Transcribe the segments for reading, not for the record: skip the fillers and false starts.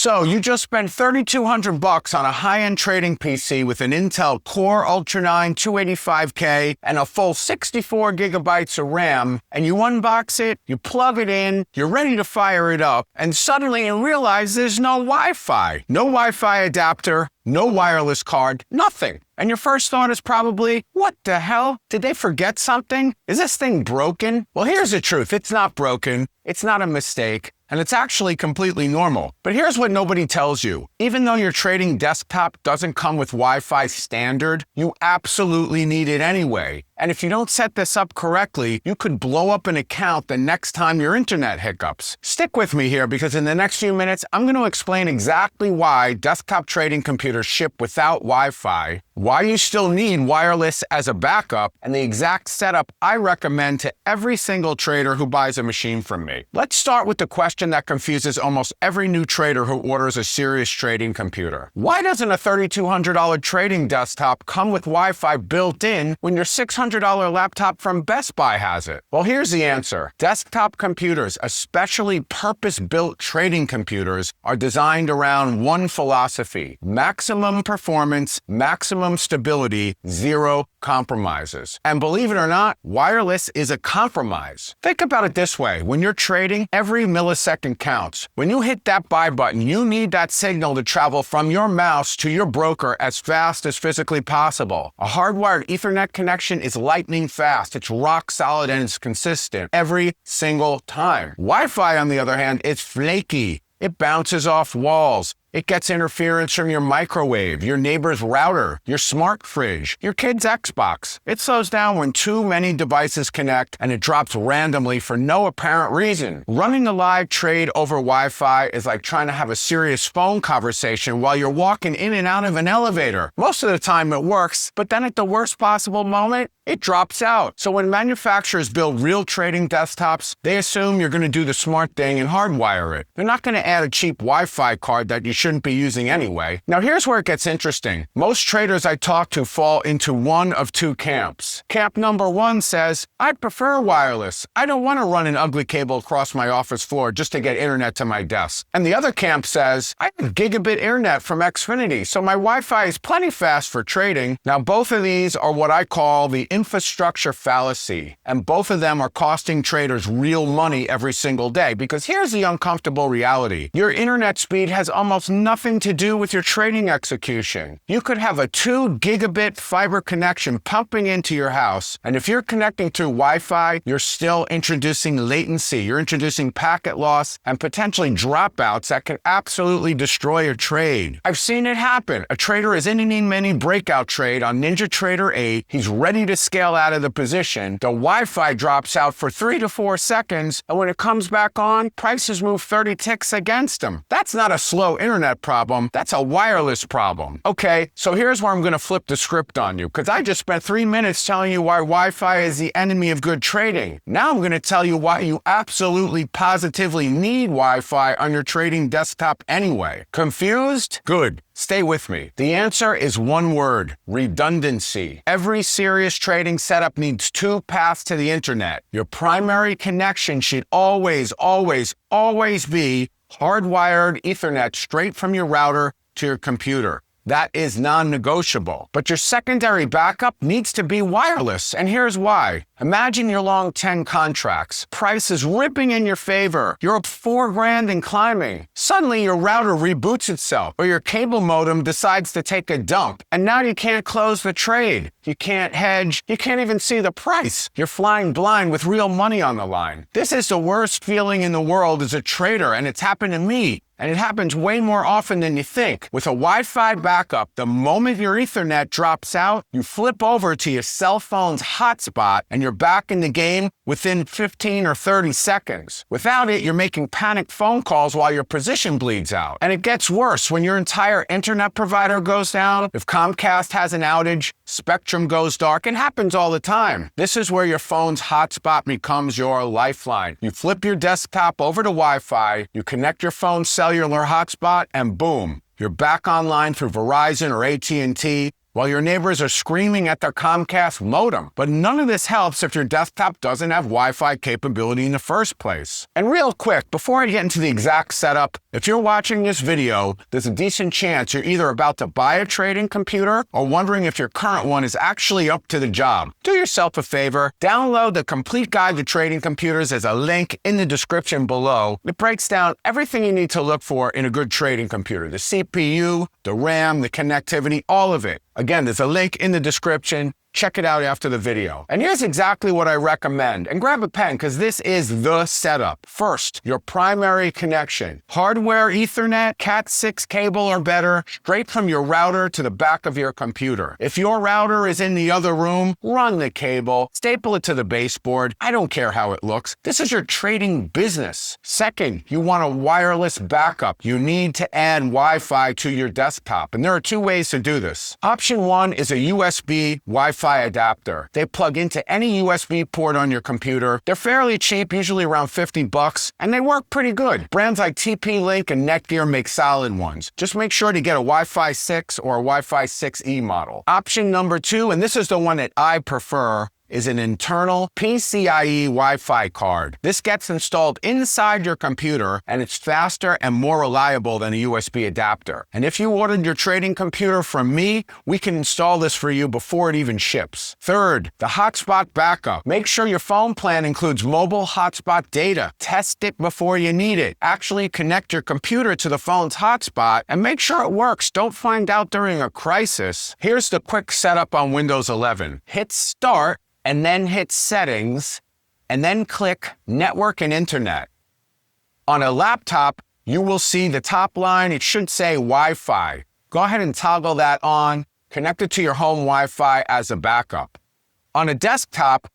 So you just spent $3,200 on a high-end trading PC with an Intel Core Ultra 9 285K and a full 64 gigabytes of RAM, and you unbox it, you plug it in, you're ready to fire it up, and suddenly you realize there's no Wi-Fi. No Wi-Fi adapter, no wireless card, nothing. And your first thought is probably, what the hell? Did they forget something? Is this thing broken? Well, here's the truth. It's not broken. It's not a mistake. And it's actually completely normal. But here's what nobody tells you. Even though your trading desktop doesn't come with Wi-Fi standard, you absolutely need it anyway. And if you don't set this up correctly, you could blow up an account the next time your internet hiccups. Stick with me here because in the next few minutes, I'm going to explain exactly why desktop trading computers ship without Wi-Fi, why you still need wireless as a backup, and the exact setup I recommend to every single trader who buys a machine from me. Let's start with the question that confuses almost every new trader who orders a serious trading computer. Why doesn't a $3,200 trading desktop come with Wi-Fi built in when your $600 laptop from Best Buy has it? Well, here's the answer. Desktop computers, especially purpose-built trading computers, are designed around one philosophy: maximum performance, maximum stability, zero compromises. And believe it or not, wireless is a compromise. Think about it this way. When you're trading, every millisecond counts. When you hit that buy button, you need that signal to travel from your mouse to your broker as fast as physically possible. A hardwired Ethernet connection is lightning fast. It's rock solid and it's consistent every single time. Wi-Fi, on the other hand, is flaky. It bounces off walls. It gets interference from your microwave, your neighbor's router, your smart fridge, your kid's Xbox. It slows down when too many devices connect, and it drops randomly for no apparent reason. Running a live trade over Wi-Fi is like trying to have a serious phone conversation while you're walking in and out of an elevator. Most of the time it works, but then at the worst possible moment, it drops out. So when manufacturers build real trading desktops, they assume you're going to do the smart thing and hardwire it. They're not going to add a cheap Wi-Fi card that you shouldn't be using anyway. Now here's where it gets interesting. Most traders I talk to fall into one of two camps. Camp number one says, I prefer wireless. I don't want to run an ugly cable across my office floor just to get internet to my desk. And the other camp says, I have gigabit internet from Xfinity, so my Wi-Fi is plenty fast for trading. Now both of these are what I call the infrastructure fallacy, and both of them are costing traders real money every single day, because here's the uncomfortable reality. Your internet speed has almost nothing to do with your trading execution. You could have a 2 gigabit fiber connection pumping into your house, and if you're connecting through Wi-Fi, you're still introducing latency, you're introducing packet loss, and potentially dropouts that can absolutely destroy a trade. I've seen it happen. A trader is in an mini breakout trade on NinjaTrader 8, he's ready to scale out of the position, the Wi-Fi drops out for 3 to 4 seconds, and when it comes back on, prices move 30 ticks against him. That's not a slow internet problem, that's a wireless problem. Okay, so here's where I'm going to flip the script on you, because I just spent 3 minutes telling you why Wi-Fi is the enemy of good trading. Now I'm going to tell you why you absolutely positively need Wi-Fi on your trading desktop anyway. Confused? Good. Stay with me. The answer is one word: redundancy. Every serious trading setup needs 2 paths to the internet. Your primary connection should always be hardwired Ethernet straight from your router to your computer. That is non-negotiable. But your secondary backup needs to be wireless, and here's why. Imagine your long 10 contracts. Price is ripping in your favor. You're up $4,000 and climbing. Suddenly your router reboots itself, or your cable modem decides to take a dump, and now you can't close the trade. You can't hedge. You can't even see the price. You're flying blind with real money on the line. This is the worst feeling in the world as a trader, and it's happened to me. And it happens way more often than you think. With a Wi-Fi backup, the moment your Ethernet drops out, you flip over to your cell phone's hotspot and you're back in the game within 15 or 30 seconds. Without it, you're making panicked phone calls while your position bleeds out. And it gets worse when your entire internet provider goes down. If Comcast has an outage, Spectrum goes dark. It happens all the time. This is where your phone's hotspot becomes your lifeline. You flip your desktop over to Wi-Fi, you connect your phone's cellular hotspot, and boom, you're back online through Verizon or AT&T. while your neighbors are screaming at their Comcast modem. But none of this helps if your desktop doesn't have Wi-Fi capability in the first place. And real quick, before I get into the exact setup, if you're watching this video, there's a decent chance you're either about to buy a trading computer or wondering if your current one is actually up to the job. Do yourself a favor, download the complete guide to trading computers. There's a link in the description below. It breaks down everything you need to look for in a good trading computer. The CPU, the RAM, the connectivity, all of it. Again, there's a link in the description. Check it out after the video. And here's exactly what I recommend. And grab a pen, because this is the setup. First, your primary connection. Hardware Ethernet, Cat6 cable or better, straight from your router to the back of your computer. If your router is in the other room, run the cable, staple it to the baseboard. I don't care how it looks. This is your trading business. Second, you want a wireless backup. You need to add Wi-Fi to your desktop. And there are two ways to do this. Option one is a USB Wi-Fi adapter. They plug into any USB port on your computer. They're fairly cheap, usually around $50, and they work pretty good. Brands like TP-Link and Netgear make solid ones. Just make sure to get a Wi-Fi 6 or a Wi-Fi 6E model. Option number two, and this is the one that I prefer, is an internal PCIe Wi-Fi card. This gets installed inside your computer, and it's faster and more reliable than a USB adapter. And if you ordered your trading computer from me, we can install this for you before it even ships. Third, the Hotspot backup. Make sure your phone plan includes mobile hotspot data. Test it before you need it. Actually connect your computer to the phone's hotspot and make sure it works. Don't find out during a crisis. Here's the quick setup on Windows 11. Hit Start, and then hit Settings, and then click Network and Internet. On a laptop, you will see the top line. It should say Wi-Fi. Go ahead and toggle that on, connect it to your home Wi-Fi as a backup. On a desktop,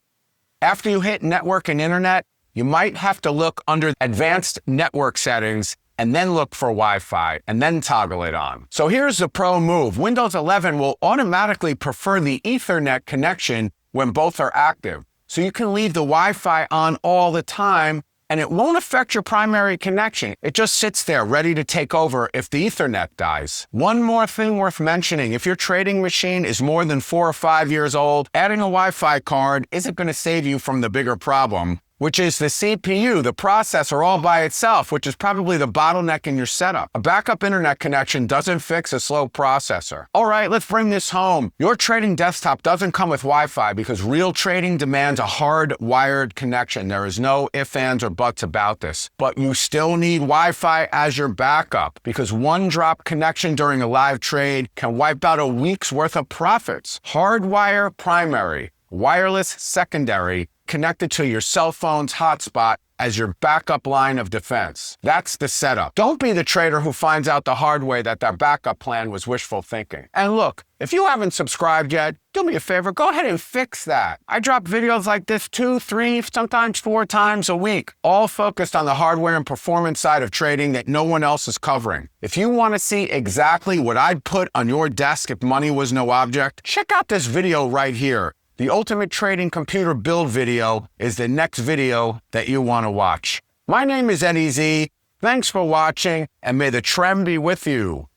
after you hit Network and Internet, you might have to look under Advanced Network Settings and then look for Wi-Fi, and then toggle it on. So here's the pro move. Windows 11 will automatically prefer the Ethernet connection when both are active. So you can leave the Wi-Fi on all the time, and it won't affect your primary connection. It just sits there ready to take over if the Ethernet dies. One more thing worth mentioning, if your trading machine is more than 4 or 5 years old, adding a Wi-Fi card isn't going to save you from the bigger problem, which is the CPU, the processor all by itself, which is probably the bottleneck in your setup. A backup internet connection doesn't fix a slow processor. All right, let's bring this home. Your trading desktop doesn't come with Wi-Fi because real trading demands a hard-wired connection. There is no ifs, ands, or buts about this. But you still need Wi-Fi as your backup because one drop connection during a live trade can wipe out a week's worth of profits. Hardwire primary, wireless secondary, connected to your cell phone's hotspot as your backup line of defense. That's the setup. Don't be the trader who finds out the hard way that their backup plan was wishful thinking. And look, if you haven't subscribed yet, do me a favor, go ahead and fix that. I drop videos like this 2, 3, sometimes 4 times a week, all focused on the hardware and performance side of trading that no one else is covering. If you want to see exactly what I'd put on your desk if money was no object, check out this video right here. The Ultimate Trading Computer Build video is the next video that you want to watch. My name is Eddie Z. Thanks for watching, and may the trend be with you.